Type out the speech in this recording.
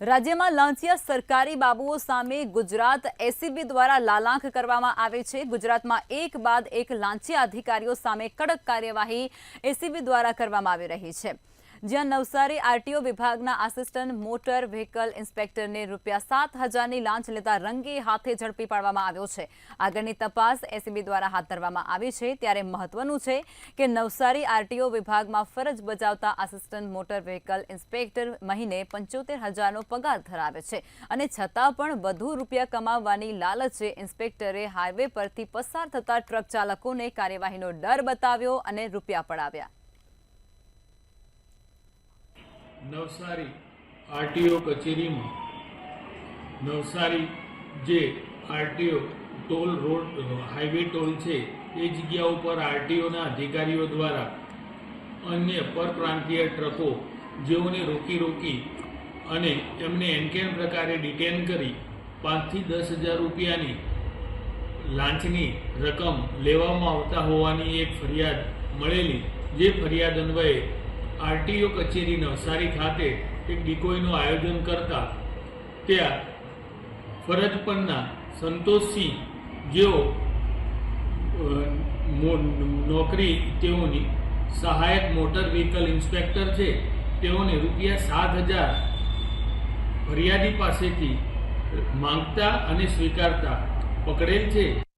રાજ્યમાં લાંચિયા સરકારી બાબુઓ સામે ગુજરાત એસીબી દ્વારા લાલાંક કરવામાં આવે છે। ગુજરાતમાં એક બાદ એક લાંચિયા અધિકારીઓ સામે કડક કાર્યવાહી એસીબી દ્વારા કરવામાં આવી રહી છે। જ્યાં નવસારી આરટીઓ વિભાગના આસિસ્ટન્ટ મોટર વ્હીકલ ઇન્સ્પેક્ટરને ₹7,000ની લાંચ લેતા રંગે હાથે ઝડપી પાડવામાં આવ્યો છે। આગળની તપાસ એસીબી દ્વારા હાથ ધરવામાં આવી છે। ત્યારે મહત્વનું છે કે નવસારી આરટીઓ વિભાગમાં ફરજ બજાવતા આસિસ્ટન્ટ મોટર વ્હીકલ ઇન્સ્પેક્ટર મહિને 75,000નો પગાર ધરાવે છે અને છતાં પણ વધુ રૂપિયા કમાવવાની લાલચે ઇન્સ્પેક્ટરે હાઈવે પરથી પસાર થતા ટ્રક ચાલકોને કાર્યવાહીનો ડર બતાવ્યો અને રૂપિયા પડાવ્યા। નવસારી આરટીઓ કચેરીમાં નવસારી જે RTO toll road highway toll છે એ જગ્યા ઉપર આરટીઓના અધિકારીઓ દ્વારા અન્ય પરપ્રાંતીય ટ્રકો જેઓને રોકી અને એમને એનકેન પ્રકારે ડિટેન કરી 5,000 થી 10,000 રૂપિયાની લાંચની રકમ લેવામાં આવતા હોવાની એક ફરિયાદ મળેલી। જે ફરિયાદ અન્વયે આરટીઓ કચેરી નવસારી ખાતે એક ડિકોયનું આયોજન કરતા ત્યાં ફરજ પરના સંતોષસિંહ જેઓ નોકરી તેઓની સહાયક મોટર વ્હીકલ ઇન્સ્પેક્ટર છે તેઓને ₹7,000 ફરિયાદી પાસેથી માંગતા અને સ્વીકારતા પકડેલ છે।